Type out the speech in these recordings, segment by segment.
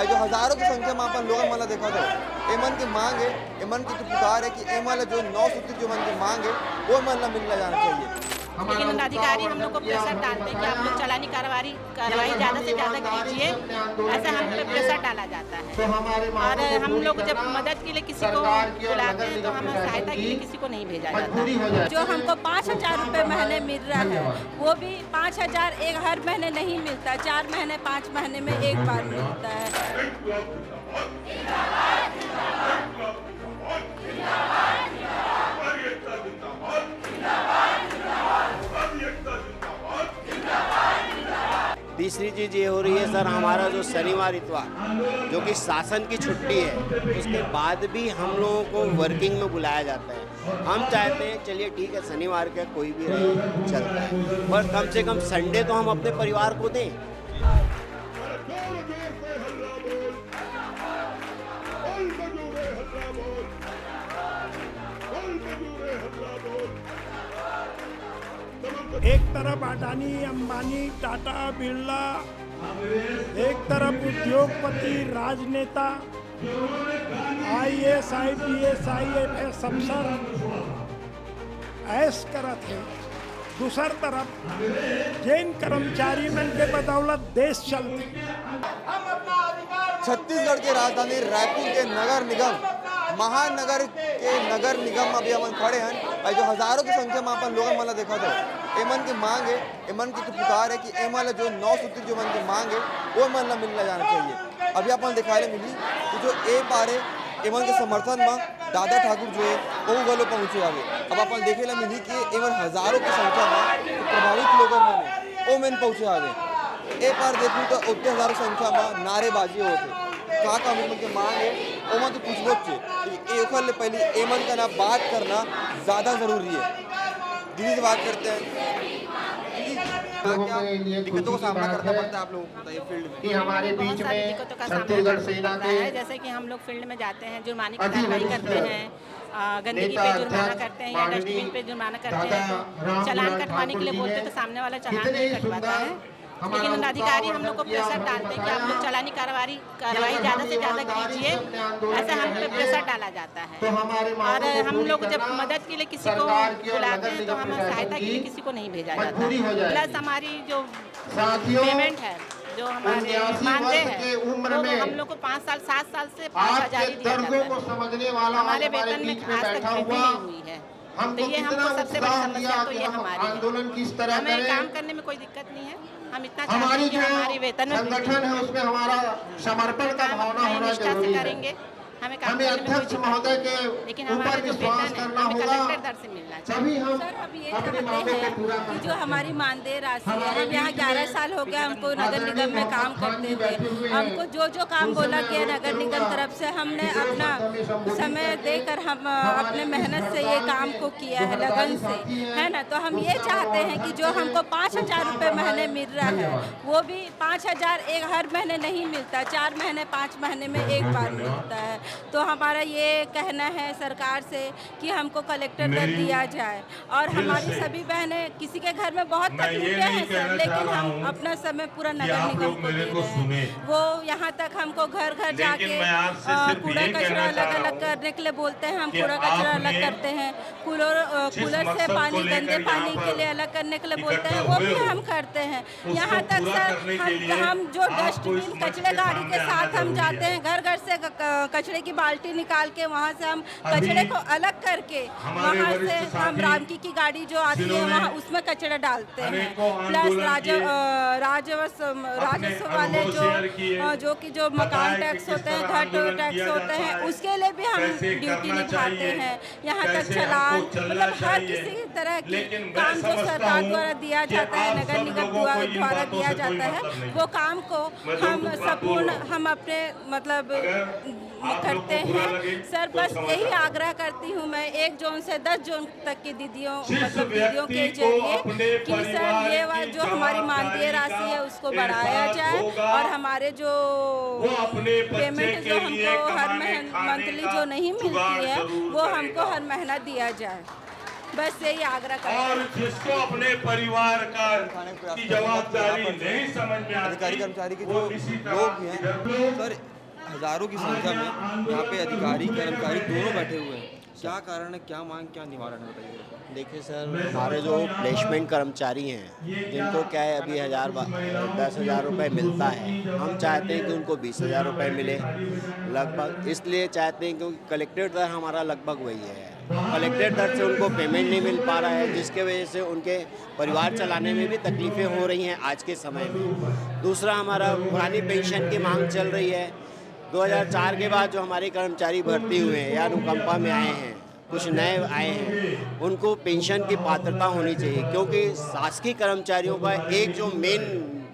जो हजारों की संख्या में अपन लोग मला देखा था एमन की मांग है, एमन की पुकार है कि एमन जो 9 सूत्री जो मन की मांग है वो मन मिलना जाना चाहिए। लेकिन अधिकारी हम लोग को प्रेशर डालते हैं कि आप लोग चलानी कार्रवाई ज़्यादा से ज़्यादा कीजिए, ऐसा हम पे प्रेशर डाला जाता है। और हम लोग जब मदद के लिए किसी को बुलाते हैं तो हमें सहायता के लिए किसी को नहीं भेजा जाता। जो हमको 5,000 रुपये महीने मिल रहा है वो भी 5,000 एक हर महीने नहीं मिलता, 4 महीने 5 महीने में एक बार मिलता है। तीसरी चीज़ ये हो रही है सर, हमारा जो शनिवार इतवार जो कि शासन की छुट्टी है उसके बाद भी हम लोगों को वर्किंग में बुलाया जाता है। हम चाहते हैं चलिए ठीक है शनिवार का कोई भी रहे चलता है, पर कम से कम संडे तो हम अपने परिवार को दें। एक तरफ अडानी, अंबानी, टाटा, बिरला, एक तरफ उद्योगपति, राजनेता, IAS, IPS, IFS अफसर ऐश करत है। दूसर तरफ जैन कर्मचारी मन के बदौलत देश चलते। छत्तीसगढ़ के राजधानी रायपुर के नगर निगम महानगर के नगर निगम अभी हम खड़े हैं और जो हजारों की संख्या में अपन लोग मला देखा था एमन की मांग है, एमन की पुकार है कि एमन जो 9 सूत्री जो मन की मांग है वो मन मिलना जाना चाहिए। अभी अपन दिखाई मिली कि जो ए पारे एमन के समर्थन में दादा ठाकुर जो है वो गलो पहुँचे आगे। अब अपन देखे ला मिली कि एमन हजारों की संख्या में प्रभावित लोगों में वो मेन पहुँचे आगे। ए पार देखूँ तो उतने हजारों संख्या में नारेबाजी होते का कानून के मांग है ओमा तो कुछ लोग थे पहले एमन का ना बात करना ज़्यादा ज़रूरी है। दीदी से बात करते हैं, क्या दिक्कतों का सामना करना पड़ता है आप लोगों को बताइए फील्ड में? कि हमारे बीच में छत्तीसगढ़ सेना के जैसे कि हम लोग फील्ड में जाते हैं, जुर्माने की कार्रवाई करते हैं, गंदगी पे जुर्माना करते हैं या डस्टबिन पे जुर्माना करते हैं, चालान कटवाने के लिए बोलते हैं तो सामने वाला चालान नहीं कटवाता है। लेकिन अधिकारी हम लोग को प्रेशर डालते हैं कि आप लोग चलानी कार्रवाई ज़्यादा से ज़्यादा कीजिए, ऐसा हम पे प्रेशर डाला जाता है। और हम लोग जब मदद के लिए किसी को बुलाते हैं तो हमें सहायता के लिए किसी को नहीं भेजा जाता। प्लस हमारी जो पेमेंट है जो हमारे मानदेय है वो हम लोग को 5 साल 7 साल से 5,000 ही दिया जाता है। हमारे वेतन में आज तक वृद्धि नहीं हुई है। तो ये हमको सबसे बड़ी समस्या तो ये हमारी है। हमें काम करने में कोई दिक्कत नहीं है, हम इतना चाहते हैं कि हमारी वेतन में संगठन है उसमें हमारा समर्पण का भावना होना जरूरी है। हमें अध्यक्ष महोदय के लेकिन ऊपर विश्वास करना होगा, तभी हम सर अब ये चाहते हैं कि जो हमारी मानदेय राशि है, हम यहाँ 11 साल हो गए हमको नगर निगम में काम करते हुए, हमको जो जो काम बोला गया नगर निगम तरफ से हमने अपना समय देकर हम अपने मेहनत से ये काम को किया है लगन से, है ना। तो हम ये चाहते हैं कि जो हमको 5,000 रुपये महीने मिल रहा है वो भी 5,000 एक हर महीने नहीं मिलता, 4 महीने 5 महीने में एक बार मिलता है। तो हमारा ये कहना है सरकार से कि हमको कलेक्टर दर दिया जाए। और हमारी सभी बहनें किसी के घर में बहुत तकलीफें हैं सर, लेकिन हम अपना समय पूरा नगर निगम को दे रहे हैं। वो यहाँ तक हमको घर घर जाके कूड़ा कचरा अलग अलग करने के लिए बोलते हैं, हम कूड़ा कचरा अलग करते हैं। कूलर से पानी गंदे पानी के लिए अलग करने के लिए बोलते हैं, वो भी हम करते हैं। यहाँ तक सर हम जो डस्टबिन कचरे गाड़ी के साथ हम जाते हैं, घर घर से कचरे की बाल्टी निकाल के वहाँ से हम कचरे को अलग करके वहाँ से हम रामकी की गाड़ी जो आती है वहाँ उसमें कचरा डालते हैं। प्लस राजस्व वाले जो कि जो मकान टैक्स होते हैं, घर टैक्स होते हैं, उसके लिए भी हम ड्यूटी निभाते हैं। यहाँ तक चलान मतलब हर किसी तरह की काम जो सरकार द्वारा दिया जाता है, नगर निगम द्वारा दिया जाता है, वो काम को हम संपूर्ण हम अपने मतलब करते हैं। सर बस यही आग्रह करती हूँ मैं 1 जून से 10 जून तक की दीदियों के जरिए कि सर ये जो हमारी मानदेय राशि है उसको बढ़ाया जाए और हमारे जो पेमेंट जो हमको हर मंथली जो नहीं मिलती है वो हमको हर महीना दिया जाए। बस यही आग्रह करते और हैं। जिसको अपने परिवार का खाने का प्रयास की कर रहे हैं। जवाबदारी यहाँ पर नहीं समझ में आती, अधिकारी कर्मचारी के वो जो इसी लोग भी तरह हैं सर, हजारों की संख्या में यहाँ पे अधिकारी कर्मचारी दोनों बैठे हुए हैं। क्या कारण है, क्या मांग, क्या निवारण है, बताइए। देखिए सर, हमारे जो प्लेसमेंट कर्मचारी हैं जिनको क्या है अभी 10,000 रुपये मिलता है, हम चाहते हैं कि उनको 20,000 रुपये मिले लगभग। इसलिए चाहते हैं क्योंकि कलेक्टेड दर हमारा लगभग वही है, कलेक्टेड दर से उनको पेमेंट नहीं मिल पा रहा है, जिसके वजह से उनके परिवार चलाने में भी तकलीफ़ें हो रही हैं आज के समय में। दूसरा, हमारा पुरानी पेंशन की मांग चल रही है। 2004 के बाद जो हमारे कर्मचारी भर्ती हुए हैं या अनुकंपा में आए हैं, कुछ नए आए हैं, उनको पेंशन की पात्रता होनी चाहिए, क्योंकि शासकीय कर्मचारियों का एक जो मेन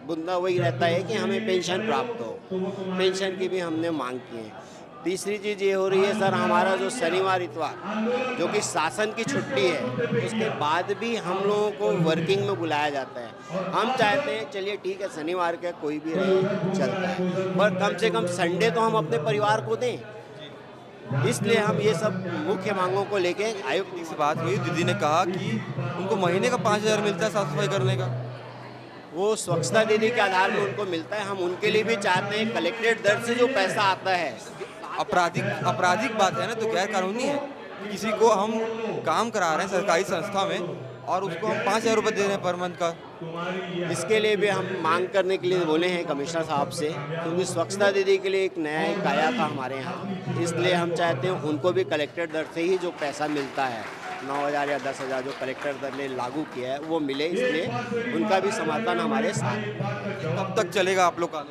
मुद्दा वही रहता है कि हमें पेंशन प्राप्त हो। पेंशन की भी हमने मांग की है। तीसरी चीज़ ये हो रही है सर, हमारा जो शनिवार इतवार जो कि शासन की छुट्टी है, उसके बाद भी हम लोगों को वर्किंग में बुलाया जाता है। हम चाहते हैं चलिए ठीक है, शनिवार का कोई भी रहे चलता है, पर कम से कम संडे तो हम अपने परिवार को दें। इसलिए हम ये सब मुख्य मांगों को लेके आयुक्त से बात हुई, दीदी ने कहा कि उनको महीने का 5,000 मिलता है साफ सफाई करने का। वो स्वच्छता दीदी के आधार पर उनको मिलता है। हम उनके लिए भी चाहते हैं कलेक्टेड दर से जो पैसा आता है। आपराधिक बात है ना, तो गैर कानूनी है। किसी को हम काम करा रहे हैं सरकारी संस्था में और उसको हम 5,000 रुपये दे रहे हैं पर मंथ का। इसके लिए भी हम मांग करने के लिए बोले हैं कमिश्नर साहब से, क्योंकि स्वच्छता दीदी के लिए एक नया एक आया था हमारे यहाँ, इसलिए हम चाहते हैं उनको भी कलेक्टेड दर से ही जो पैसा मिलता है 9,000 या 10,000 जो कलेक्टर दर ने लागू किया है वो मिले, इसलिए उनका भी समर्थन हमारे साथ। कब तक चलेगा आप लोग का?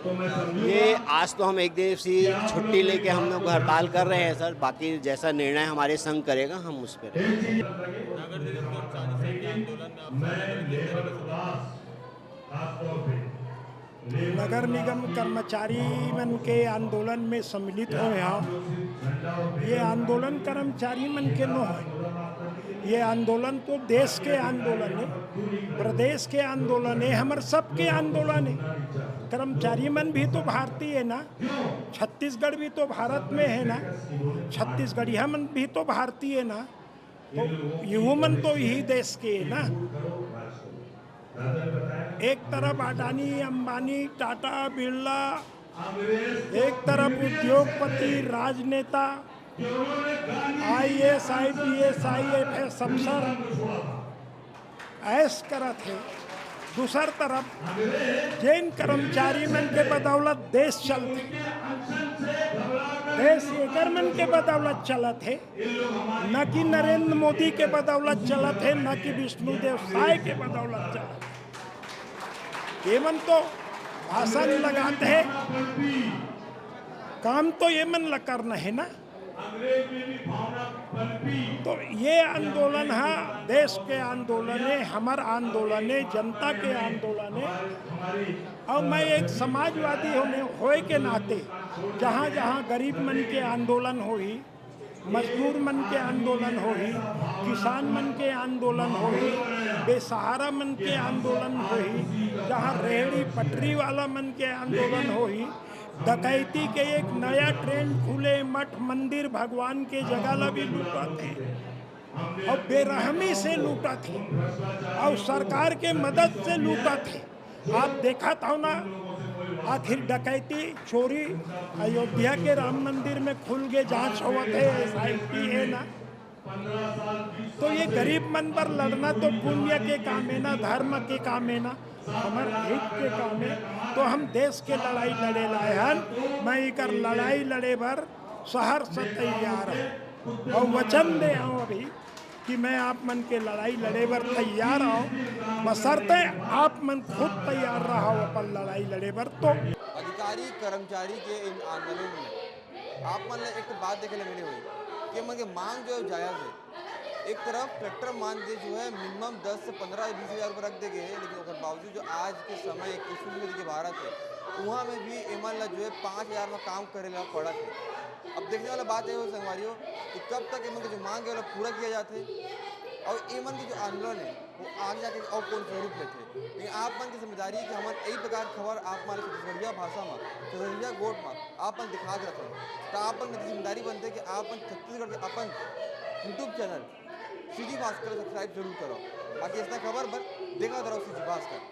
ये आज तो हम एक दिवसीय छुट्टी लेके हम लोग हड़ताल कर रहे हैं सर, बाकी जैसा निर्णय हमारे संघ करेगा हम उस पर नगर निगम कर्मचारी मन के आंदोलन में सम्मिलित हुए हम। ये आंदोलन कर्मचारी मन के न है, ये आंदोलन तो देश के आंदोलन है, प्रदेश के आंदोलन है, हमारे सबके आंदोलन है। कर्मचारी मन भी तो भारतीय है ना, छत्तीसगढ़ भी तो भारत में है ना, छत्तीसगढ़िया मन भी तो भारतीय है ना, तो युवा मन तो यही देश के है ना। एक तरफ अडानी, अंबानी, टाटा, बिरला, एक तरफ उद्योगपति, राजनेता, IAS, IPS, IFS अफसर ऐश करत है। दूसर तरफ जैन कर्मचारी मन के बदौलत देश चलते, देश एकर मन के बदौलत चलत है, न कि नरेंद्र मोदी के बदौलत चलत है, न कि विष्णुदेव साय के बदौलत चलत है। ये मन तो भाषण लगाते हैं, काम तो ये मन ल करना है ना। तो ये आंदोलन है, देश के आंदोलन है, हमार आंदोलन है, जनता के आंदोलन है। और मैं एक समाजवादी होए के नाते जहाँ जहाँ गरीब मन के आंदोलन होई, मजदूर मन के आंदोलन होई, किसान मन के आंदोलन होई, बेसहारा मन के आंदोलन होई, जहाँ रेहड़ी पटरी वाला मन के आंदोलन होई, डकैती के एक नया ट्रेंड खुले, मठ मंदिर भगवान के जगह ला भी लूटा थे और बेरहमी से लूटा थे और सरकार के मदद से लूटा थे। आप देखा था ना, आखिर डकैती चोरी अयोध्या के राम मंदिर में खुल के जांच हुआ थे, SIT है ना। तो ये गरीब मन पर लड़ना तो पुण्य के काम है ना, धर्म के काम है ना, हमारे हित के काम है। तो हम देश के लड़ाई लड़े लाए हैं। मैं इकर लड़ाई लड़े बर शहर से तैयार हूँ और वचन दे हूँ अभी कि मैं आप मन के लड़ाई लड़े बर तैयार हूँ, बशर्ते आप मन खुद तैयार रहा हो अपन लड़ाई लड़े बर। तो अधिकारी कर्मचारी के इन आंदोलन में आप मन एक बात देखे मिली हुई कि मन के मांग जो है जायज़ है। एक तरफ कलेक्टर मानदेय जो है मिनिमम 10 से 15-20 हज़ार रुपये रख दे गए, लेकिन उसके बावजूद जो आज के समय 21वीं सदी के भारत है, वहाँ में भी एमन जो है 5,000 में काम करे ला पड़ा है। अब देखने वाला बात है वो संगवारियों कि कब तक एमन के जो मांग है वो पूरा किया जाते और एमन के जो आंदोलन है वो आगे जाके और कौन स्वरूप में थे। लेकिन आप मन की जिम्मेदारी है कि हमारे यही प्रकार खबर आप हमारे छत्तीसगढ़िया भाषा में, छत्तीसगढ़िया गोट में आप मन दिखा के रखें। तो आप मन की जिम्मेदारी बनते कि आप छत्तीसगढ़ के अपन YouTube channel CG Bhaskar subscribe जरूर करो। बाकी इसना खबर पर देखा रहो सीजी भास्कर।